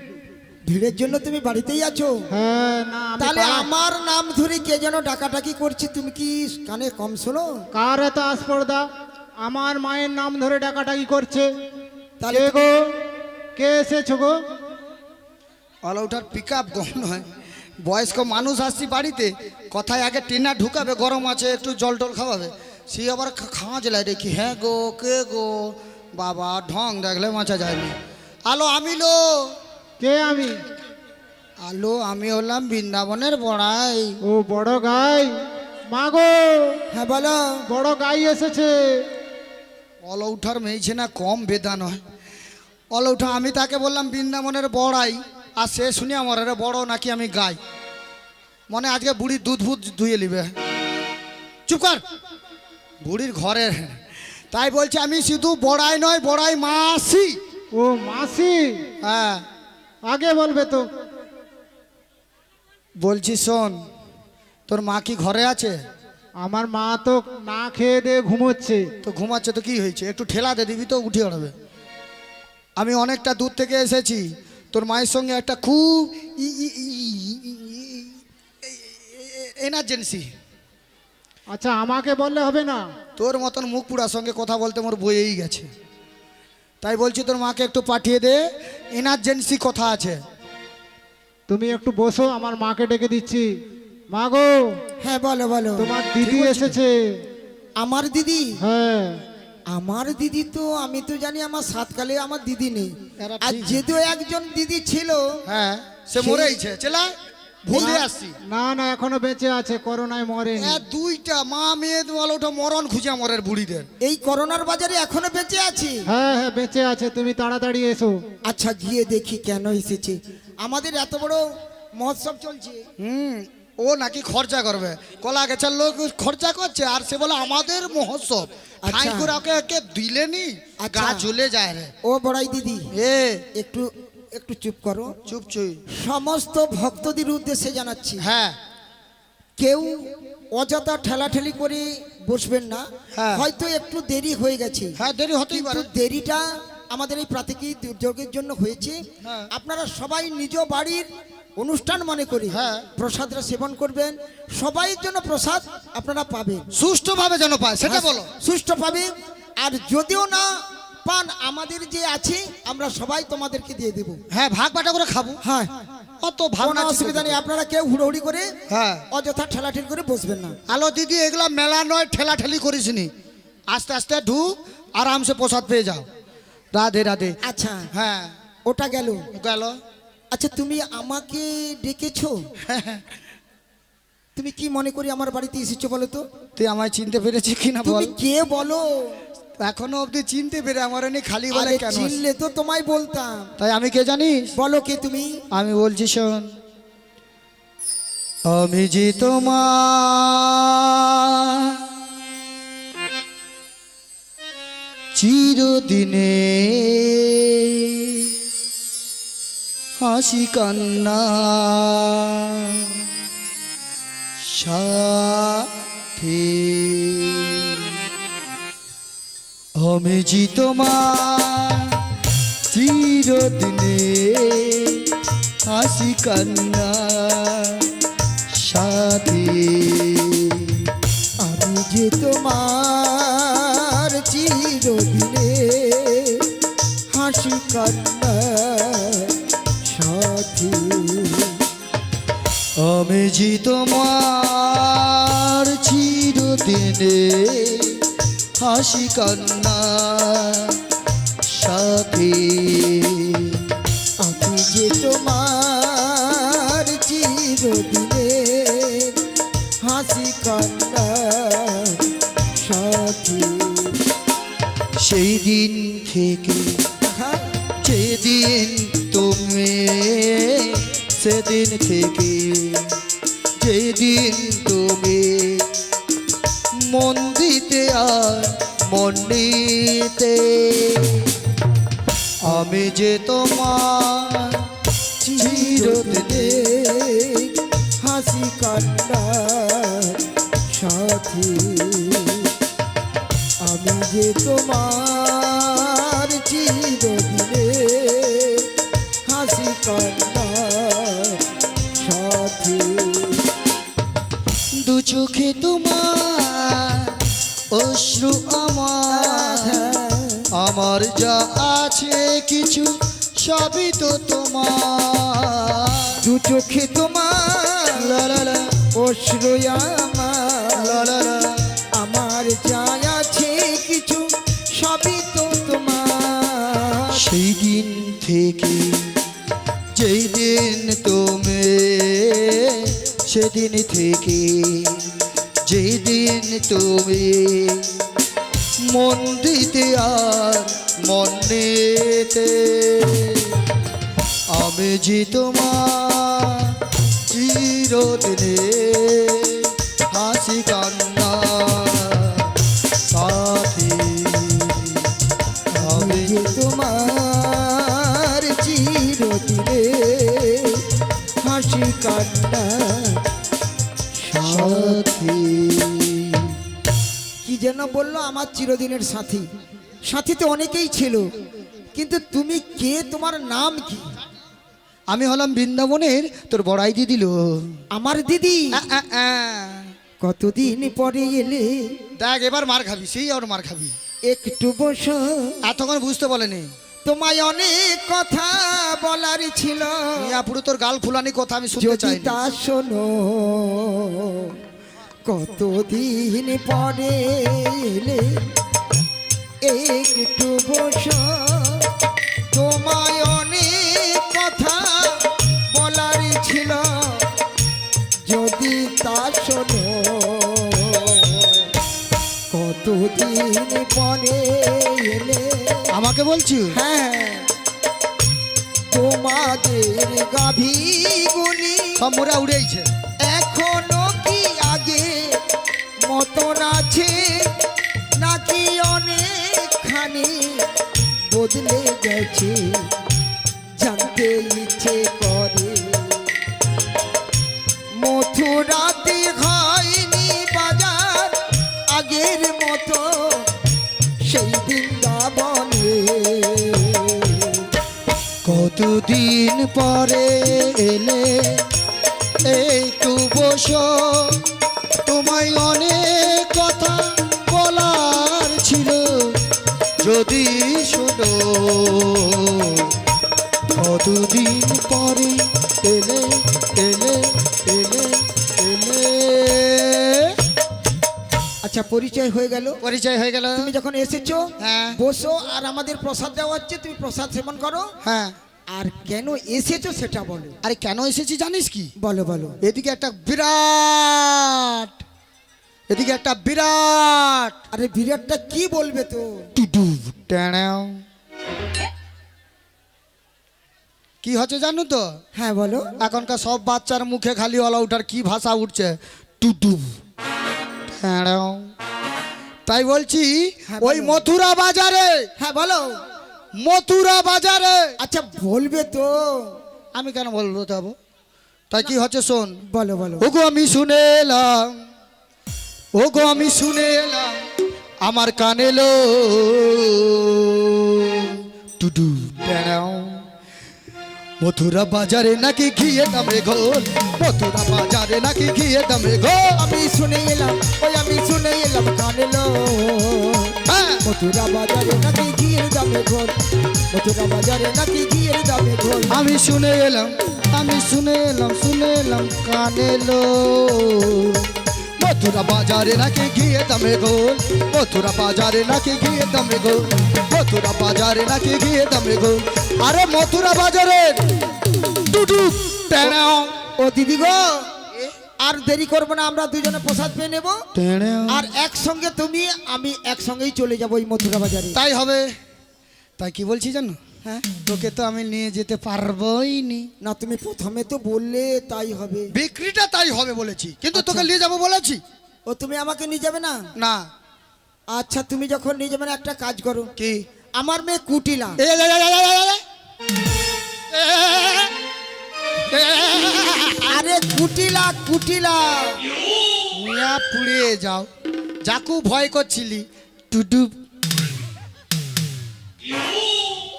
ভিড়ের জন্য তুমি বাড়িতেই আছো? হ্যাঁ না, তাহলে আমার নাম ধরে কে যেন ডাকাডাকি করছে, তুমি কি কানে কম শোনো? কার এত আসপর্দা? আমার মায়ের নাম ধরে ডাকাডাকি করছে। তাহলে কে গো? কে এসেছো গো? অল আউটার পিক আপ গম নয়, বয়স্ক মানুষ আসছি বাড়িতে, কথায় আগে টিনা ঢুকাবে, গরম আছে একটু জল টল খাওয়াবে, সে আবার খাঁজ লাই দেখি হ্যাঁ গো কে গো, বাবা ঢং দেখলে মাছা যায়নি। আলো আমি লো কে আমি? আলো, আমি হলাম বৃন্দাবনের বড়াই। ও বড় গাই। মাগো, হ্যাঁ বলো। বড় গাই এসেছে। অলৌঠার মেয়েছে না কম বেদা নয়। অলৌঠা, আমি তাকে বললাম বৃন্দাবনের বড়াই, আর সে শুনি আমার আরে বড় নাকি আমি গাই। মনে হয় আজকে বুড়ির দুধ ফুধ ধুয়ে নিবে। চুপ কর, বুড়ির ঘরের। তাই বলছে আমি শুধু বড়াই নয়, বড়াই মাসি। ও মাসি, হ্যাঁ আগে বলবে তো। বলছি শোন, তোর মা কি ঘরে আছে? আমার মা তো না খেয়ে দিয়ে ঘুমোচ্ছে। তো ঘুমাচ্ছে তো কি হয়েছে, একটু ঠেলা দে দিবি তো উঠে উঠবে। আমি অনেকটা দূর থেকে এসেছি, তোর মায়ের সঙ্গে একটা খুব এমার্জেন্সি। আচ্ছা, আমাকে বললে হবে না? তোর মতন মুখ পুরার সঙ্গে কথা বলতে মোর বইয়েই গেছে। তাই বলছি তোর মাকে একটু পাঠিয়ে দে, এমার্জেন্সি কথা আছে। তুমি একটু বসো, আমার মাকে ডেকে দিচ্ছি। মাগো, হ্যাঁ বলো বলো। তোমার দিদি এসেছে। আমার দিদি? হ্যাঁ। আমার দিদি তো আমি তো জানি আমার সাতকালে আমার দিদি নেই। এরা আর ঠিক। যদিও একজন দিদি ছিল, হ্যাঁ, সে মরেইছে। চেলা ভুল দিয়ে আসছি। না না, এখনো বেঁচে আছে, করোনায় মরেনি। দুইটা মা মেয়ে বলো, ওটা মরণ খুঁজে মরের বুড়িদের। এই করোনার বাজারে এখনো বেঁচে আছি। হ্যাঁ হ্যাঁ, বেঁচে আছে। তুমি তাড়াতাড়ি এসো। আচ্ছা গিয়ে দেখি কেন এসেছে। আমাদের এত বড় মহোৎসব চলছে। ও নাকি খরচা করবে, কলা গেছার লোক খরচা করছে, আর সে বলে আমাদের মহোৎসব। আচ্ছা। ঠাই করে ওকে একে দিলেনি, আচ্ছা। গা জ্বলে যায় রে। ও বড়াই দিদি, এ একটু একটু চুপ করো। চুপ চুই। সমস্ত ভক্তদের উদ্দেশ্যে জানাচ্ছি, হ্যাঁ কেউ অযথা ঠেলাঠেলি করে বসবেন না। হ্যাঁ। হয়তো একটু দেরি হয়ে গেছে, হ্যাঁ, দেরি হতেই পারে। কিন্তু দেরিটা আমাদের এই প্রাকৃতিক দুর্যোগের জন্য হয়েছে। হ্যাঁ। আপনারা সবাই নিজ বাড়ির অনুষ্ঠান মনে করে হ্যাঁ। প্রসাদটা সেবন করবেন। সবাইয়ের জন্য প্রসাদ আপনারা পাবেন, সুষ্ঠুভাবে যেন পায় সেটা হ্যাঁ, বলো। সুষ্ঠু পাবে। আর যদিও না পান, আমাদের যে আছে আমরা সবাই তোমাদেরকে দিয়ে দেব। হ্যাঁ, ভাগ বাটা করে খাবো। হ্যাঁ, অত ভাগ কোনো অসুবিধা নেই। আপনারা কেউ হুড়োহুড়ি করে হ্যাঁ। অযথা ঠেলাঠেলি করে বসবেন না। আলো দিদি, এগুলা মেলা নয়, ঠেলা ঠেলি করিসনি। আস্তে আস্তে ঢুক, আরামসে প্রসাদ পেয়ে যাও। রাধে রাধে। আচ্ছা, হ্যাঁ, ওটা গেল। গেল। আচ্ছা, তুমি আমাকে ডেকেছো, তুমি কি মনে করি আমার বাড়িতে এসেছো বলো তো? তুই আমায় চিনতে পেরেছিস কিনা বল। তুমি কে বলো? এখনো অব্দি চিনতে পেরে আমার এনে খালি বলে আরে কেন? চিনলে তো তোমায় বলতাম। তাই আমি কে জানিস? বলো কে তুমি? আমি বলছি শোন, আমি যে তোমার চিরদিনে হাসি কান্না সাথী। আমি যে তোমার চিরদিনে হাসি কান্না সাথী। আমি যে তোমার চিরদিনে হাসি কান্না সাথী। আমি যে তোমার চিরদিনে হাসি কান্না সাথী। আমি যে তোমার চিরদিনে হাসি কান্না সাথী। সেই দিন থেকে যেদিন তুমি, সেদিন থেকে যেদিন তুমি মন দিতে আর মন নিতে, আমি যে তোমার চিরদিনে হাসি কান্না সাথী। আমি যে তোমার চিরদিনে হাসি কান্না সাথী। দু চোখে তোমার অশ্রু আমার, আমার যা আছে কিছু সবই তো তোমার। দু চোখে তোমার লা লা লা, অশ্রু আমার, লা লা লা। আমার যা আছে কিছু সবই তো তোমার। সেই দিন থেকে সেদিন থেকে যেদিন তুমি মন দিতে আর মন নিতে, আমি যে তোমার চিরদিনে হাসি কান্না সাথী, আমি যে তোমার চিরদিনে হাসি কান্না সাথী। কি যেন বললো আমার চিরদিনের সাথী। সাথী তো অনেকেই ছিল, কিন্তু তুমি কে, তোমার নাম কি? আমি হলাম বৃন্দাবনের তোর বড়াই দিদি লো। আমার দিদি। কতদিন পরে এলে, দেখ এবার মার খাবি, সেই আর মার খাবি। একটু বসো। এতক্ষণ বুঝতে বলেনি, তোমায় অনেক কথা বলার ছিল, মিয়া পুরো তোর গাল ফুলানি কথা আমি শুনতে যদি চাই তা শোনো। কতদিন পরে এলে, একটু বসো। তোমায় অনেক কথা বলার ছিল, যদি তা শোনো। কতদিন পরে এলে। আমাকে বলছি। হ্যাঁ, তোমাদের গাভী গুলি সব মোরা উড়েইছে। এখনো কি আগে মতন আছে, নাকি অনেকখানি বদলে গেছে, জানতে ইচ্ছে করে। মথুরাতে হয়নি বাজার আগের মতো, সেই বৃন্দাবনে। কতদিন পরে এলে, একটু বসো। তোমায় অনেক কথা বলার ছিল, যদি শোনো। কতদিন পরে এলে, এলে, এলে, এলে। আচ্ছা, পরিচয় হয়ে গেল। পরিচয় হয়ে গেল। তুমি যখন এসেছো, হ্যাঁ। বসো, আর আমাদের প্রসাদ দেওয়া হচ্ছে, তুমি প্রসাদ সেবন করো। হ্যাঁ। আর কেন এসেছো সেটা বলো। আরে কেন এসেছি জানিস কি? বলো বলো। এদিকে একটা বিরাট, এদিকে একটা বিরাট। আরে বিরাটটা কি বলবে তো? টুডু ট্যানাও। কি হচ্ছে জানো তো? হ্যাঁ বলো। এখনকার সব বাচ্চার মুখে খালি অলা উঠার কি ভাষা উঠছে, টুডু ট্যানাও। তাই বলছি, হ্যাঁ, ওই বলো। মথুরা বাজারে, হ্যাঁ বলো। মথুরা বাজারে। আচ্ছা বলবে তো। আমি কেন বলবো যাবো? তাই কি হচ্ছে শোন। বলো বলো। ওগো আমি শুনে এলাম, ওগো আমি শুনে এলাম, আমার কানে লো টুডু ট্যানাও। মথুরা বাজারে নাকি ঘিয়ে দামে ঘোল, মথুরা বাজারে নাকি ঘিয়ে দামে ঘোল। আমি শুনে এলাম, ওই আমি শুনে এলাম কানেলো। হ্যাঁ। মথুরা বাজারে নাকি ঘিয়ের দামে ঘোল, মথুরা বাজারে নাকি ঘিয়ের দামে ঘোল। আমি শুনে এলাম, আমি শুনে এলাম, শুনে এলাম কানে লো। মথুরা বাজারে নাকি ঘিয়ে দামে গোল, মথুরা বাজারে নাকি ঘিয়ে দামে গোল, মথুরা বাজারে নাকি ঘিয়ে দামে গোল। আরে মথুরা বাজারে টুডু ট্যানাও। ও দিদি গো, আর দেরি করবো না, আমরা দুজনে প্রসাদ পেয়ে নেবো। ট্যানাও। আর একসঙ্গে তুমি আমি একসঙ্গেই চলে যাবো ওই মথুরা বাজারে। তাই হবে। তাই কি বলছি জানো? হ্যাঁ। তোকে তো আমি নিয়ে যেতে পারবোই নি। না, তুমি প্রথমে তো বললে তাই হবে। বিক্রিটা তাই হবে বলেছি, কিন্তু আচ্ছা। তোকে নিয়ে যাবো বলেছি ও তুমি আমাকে নিয়ে যাবে না? না। আচ্ছা, তুমি যখন নিয়ে যাবে না, একটা কাজ করো। কি? আমার মেয়ে কুটিলা। এ, এ, এ, এ, এ, এ, এ, এ, আরে কুটিলা কুটিলা। মিয়া পুড়িয়ে যাও, যাকু ভয় করছিলি টুডু।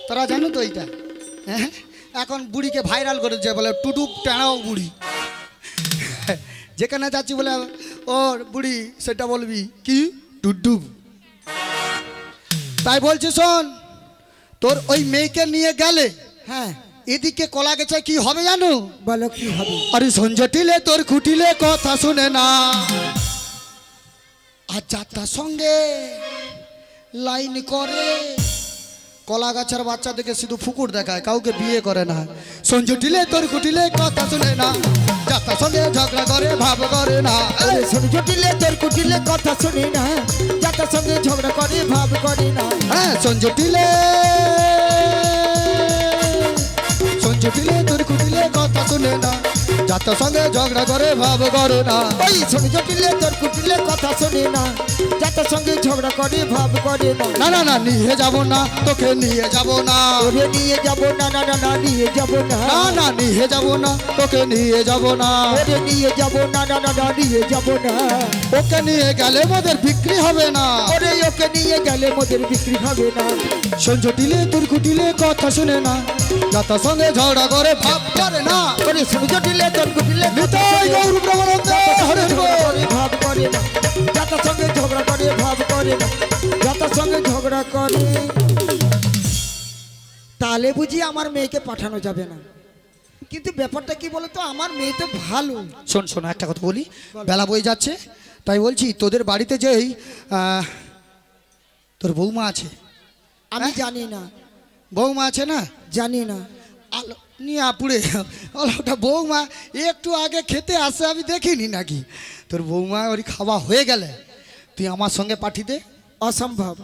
তোরা জানো তো এইটা? হ্যাঁ, এখন বুড়িকে ভাইরাল করেছে, বলে টুডু টানাও বুড়ি। যেখানে যাচ্ছি বলে ওর বুড়ি, সেটা বলবি কি টুডু। তাই বলছি শোন, তোর ওই মেয়েকে নিয়ে গেলে হ্যাঁ এদিকে কলা গেছে, কি হবে জানো? বলো কি হবে? আরে সঞ্জটিলে তোর খুটিলে কথা শুনে না, আর যাত্রার সঙ্গে লাইন করে। কলা গাছের বাচ্চাদেরকে শুধু ফুকুর দেখায়, কাউকে বিয়ে করে না। সঞ্জটিলে তোর খুটিলে কথা শুনে না, যাতার সঙ্গে ঝগড়া করে ভাব করে না। ওরে শোন জটিলে তোর কুটিলে কথা শুনি না, যাতার সঙ্গে ঝগড়া করে ভাব করে না। হ্যাঁ সঞ্জটিলে সঞ্জটিলে তোর কুটিলে কথা শুনে না, যাতার সঙ্গে ঝগড়া করে ভাব করে না। ওই শোন জটিলে তোর কুটিলে কথা শুনি না, যাতার সঙ্গে ঝগড়া করে ভাব করে না। না না না নিয়ে যাব না, তোকে নিয়ে যাব না। ওরে নিয়ে যাব না, না না না নিয়ে যাব না। না না নিয়ে যাব না, তোকে নিয়ে যাব না। ওরে নিয়ে যাব না, না না না নিয়ে যাব না। ওকে নিয়ে গেলে মোদের বিক্রি হবে না। ওরে ওকে নিয়ে গেলে মোদের বিক্রি হবে না। সঞ্জটিলে তোর কুটিলে কথা শুনে না, যাতার সঙ্গে ঝগড়া করে ভাব করে না। ওরে শোন জটিলে তোর কুটিলে নিতাই গৌর প্রেমানন্দে হরি হরি বল। ভাব করে না, যাতার সঙ্গে ঝগড়া করে ভাব করে না, যাতার সঙ্গে ঝগড়া করে। তাহলে বুঝি আমার মেয়েকে পাঠানো যাবে না। কিন্তু ব্যাপারটা কি বলতো, আমার মেয়ে তো ভালো। শোন শোন একটা কথা বলি, বেলা বয়ে যাচ্ছে, তাই বলছি তোদের বাড়িতে যেই তোর বৌমা আছে, আমি জানি না, বৌমা আছে না, জানি না। আলো নিয়ে আপুড়ে ওটা বৌমা একটু আগে খেতে আসে আমি দেখিনি নাকি। তোর বৌমা ওর খাওয়া হয়ে গেলে তুই আমার সঙ্গে পাঠিয়ে দে। অসম্ভব,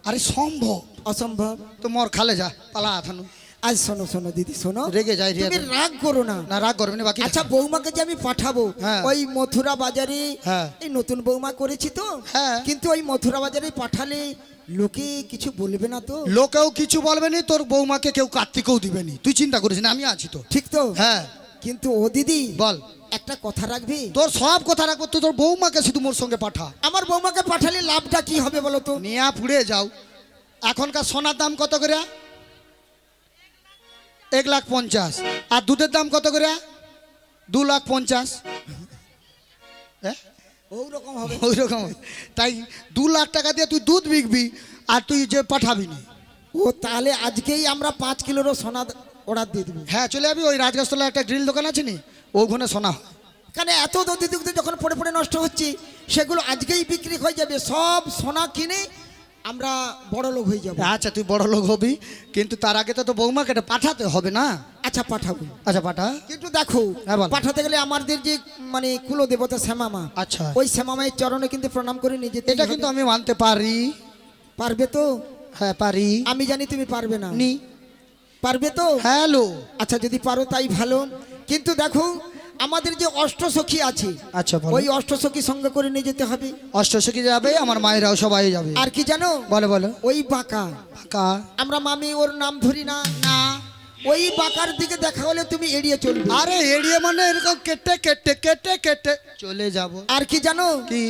আরে সম্ভব, অসম্ভব। তো মর খালে যা পালা থানু। আজ শোনো শোনো দিদি শোনো, রেগে যাই রিয়া তুমি রাগ করো না। না রাগ করবি না বাকি। আচ্ছা বৌমাকে যে আমি পাঠাবো, হ্যাঁ। ওই মথুরা বাজারে, হ্যাঁ। এই নতুন বৌমা করেছি তো, হ্যাঁ। কিন্তু ওই মথুরা বাজারে পাঠালে লোকে কিছু বলবে না তো? লোকেও কিছু বলবে নি, তোর বৌমাকে কেউ কার্তিকেও দিবে নি, তুই চিন্তা করিস না, আমি আছি তো। ঠিক তো? হ্যাঁ কিন্তু ও দিদি বল, একটা কথা রাখবি। তোর সব কথা রাখবো, তুই তোর বৌমাকে শুধু মোর সঙ্গে পাঠা। আমার বৌমাকে পাঠালে লাভটা কি হবে বলো তো? নিয়া পুড়ে যাও। এখনকার সোনার দাম কত করে? 1,50,000। আর দুধের দাম কত করে? 2,50,000। হ্যাঁ ওই রকম হবে। ওই রকম। তাই 2 লাখ টাকা দিয়ে তুই দুধ বিকবি আর তুই যে পাঠাবি না। ও তাহলে আজকেই আমরা 5 কিলোরও সোনা অর্ডার দিয়ে দেবো। হ্যাঁ চলে যাবি, ওই রাজগাছতলায় একটা গ্রিল দোকান আছে নি, ওখানে সোনা হয়। কারণ এত দিদি যখন পড়ে পড়ে নষ্ট হচ্ছে, সেগুলো আজকেই বিক্রি হয়ে যাবে। সব সোনা কিনে আমরা বড় লোক হয়ে যাব। আচ্ছা তুই বড় লোক হবি, কিন্তু তার আগে তো বৌমাকে এটা পাঠাতে হবে না। আচ্ছা পাঠাবো। আচ্ছা পাঠা। কিন্তু দেখো, হ্যাঁ, বল। পাঠাতে গেলে আমাদের যে মানে কুল দেবতা শ্যামামা, আচ্ছা ওই শ্যামামায়ের চরণে কিন্তু প্রণাম করে নিয়ে যেতে এটা হবে। কিন্তু আমি মানতে পারি। পারবে তো? হ্যাঁ পারি। আমি জানি তুমি পারবে না। নি পারবে তো? হ্যালো। আচ্ছা যদি পারো তাই ভালো। কিন্তু দেখো আমাদের যে অষ্টসখী আছে, আচ্ছা বলো। ওই অষ্টসখী সঙ্গে করে নিয়ে যেতে হবে। অষ্টসখী যাবে, আমার মায়েরাও সবাই যাবে। আর কি জানো? বলো বলো। ওই বাঁকা, ফাঁকা। আমরা মামি ওর নাম ধরি না, না ওই বাঁকার দিকে দেখা হলে তুমি এড়িয়ে চলবে। আরে এড়িয়ে মানে এরকম কেটে কেটে কেটে কেটে চলে যাব। আর কি জানো? কি?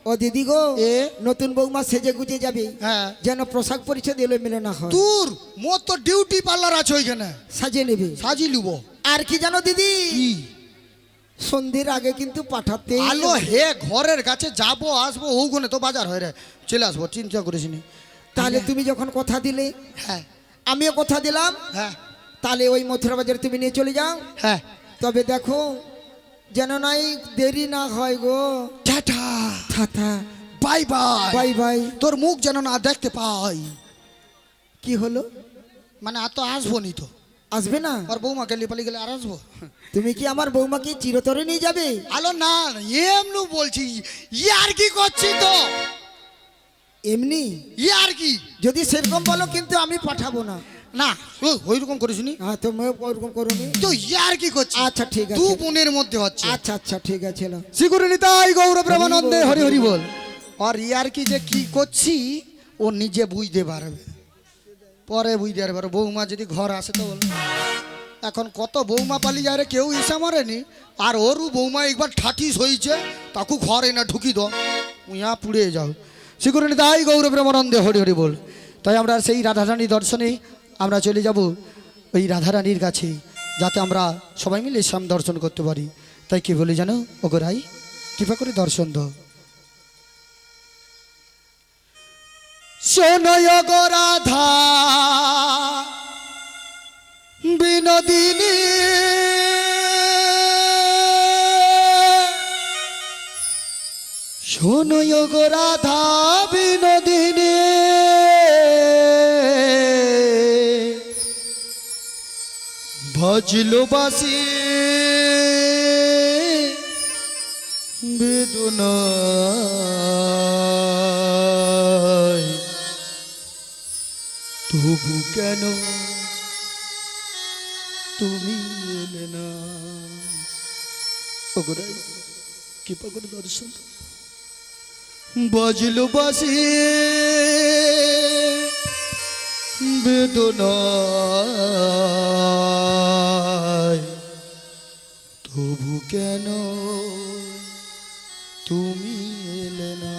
ও দিদি গো, এ? নতুন বৌমা সেজে গুজে যাবে, হ্যাঁ যেন পোশাক পরিচ্ছদ এলোমেলো না হয়। তোর মোর তো ডিউটি পার্লার আছে ওইখানে, সাজিয়ে নেবে। সাজি লুব। আর কি জানো দিদি? কি? সন্ধ্যের আগে কিন্তু পাঠাতে আলো হে ঘরের কাছে যাবো আসবো, ওখানে তো বাজার হয় রে, চলে আসবো, চিন্তা করিস নি। তাহলে তুমি যখন কথা দিলে, হ্যাঁ আমিও কথা দিলাম, হ্যাঁ তাহলে ওই মথুরা বাজারে তুমি নিয়ে চলে যাও। হ্যাঁ। তবে দেখো যেন নাই দেরি না হয় গো। টাটা থাথা বাই বাই। Bye bye. তোর মুখ যেন না দেখতে পাই। কি হলো? মানে আর তো আসবো নি তো, আসবে না? আর বৌমাকে লিপালি গেলে আর আসবো? তুমি কি আমার বৌমাকে চিরতরে নিয়ে যাবে? আলো না এমনু বলছি, ইয়ার কি করছি তো, এমনি? ইয়ার কি। যদি সেরকম বলো কিন্তু আমি পাঠাবো না। না ওই রকম করিস নি হ্যাঁ তুমি ওরকম করোনি। তো, ইয়ার কি করছি। আচ্ছা ঠিক দু আছে। বোনের মধ্যে হচ্ছে। আচ্ছা আচ্ছা ঠিক আছে না। শিগুরি নিতাই গৌর প্রেমানন্দে হরি হরি বল। আর ইয়ার কি যে কি করছি ও নিজে বুঝতে পারবে, পরে বুঝতে পারবে। বৌমা যদি ঘর আসে তো বল। এখন কত বৌমা পালি যায় রে, কেউ ইসা মারেনি। আর ওরও বৌমা একবার ঠাটিস হয়েছে, তাকে ঘরে না ঢুকি দো, উইয়া পুড়ে যাও। শিগুরি নিতাই গৌর প্রেমানন্দে হরি হরি বল। তাই আমরা সেই রাধারানী দর্শনে আমরা চলে যাব ওই রাধারানীর কাছে, যাতে আমরা সবাই মিলে শ্যাম দর্শন করতে পারি। তাই কি বলি জানো ওগো রাই, কৃপা করে দর্শন দাও। শোনয় গো রাধা বিনোদিনী, শোনয় গো রাধা বিনোদিনী, ভজলো বাসি বেদনায় তবু কেন তুমি এলে না ওগরাই কৃপা করে দর্শন বাজলো বাসি বেদনায় তবু কেন তুমি এলে না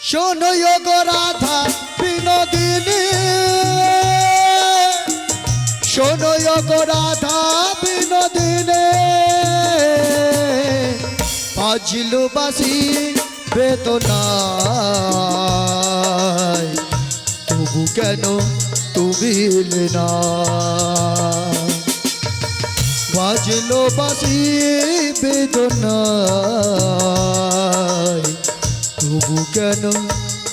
শোনো গো রাধা বিনোদিনী শোনো গো রাধা বিনোদিনী বাজলো বাসি বেদনায় তবু কেন তুমি এলে না বাজলো বাসি বেদনায় তবু কেন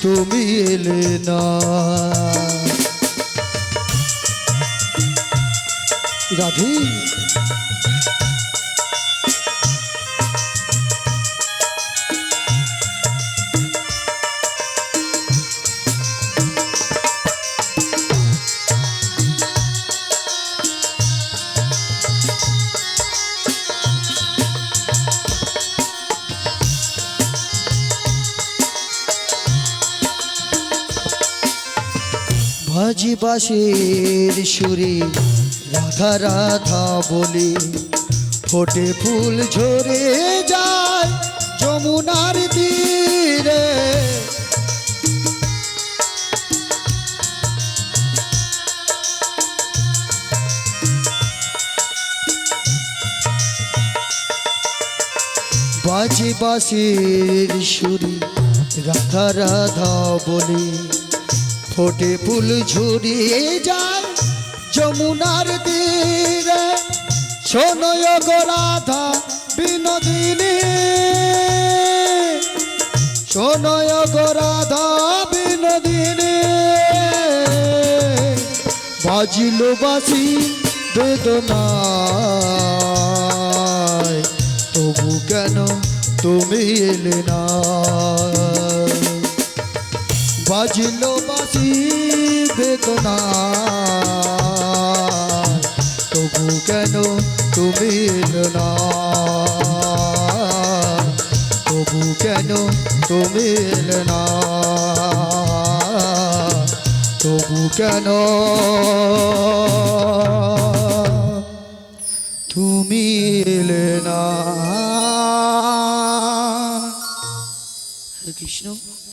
তুমি এলে না রাধে বাজি বাঁশির সুরে রাধা রাধা বলে ফোটে ফুল ঝরে যায় যমুনার তীরে বাজি বাঁশির সুরে রাধা রাধা বলে ফোটে ফুল ঝরিয়ে যায় যমুনার তীরে শোনো গো রাধা বিনোদিনী শোনো গো রাধা বিনোদিনী বাজিলো বাসি বেদনায় তবু কেন তুমি এলে না বাজলো বাসি বেদনায় তবু কেন তুমি এলে না তবু কেন তুমি এলে না তবু কেন তুমি এলে না হরে কৃষ্ণ।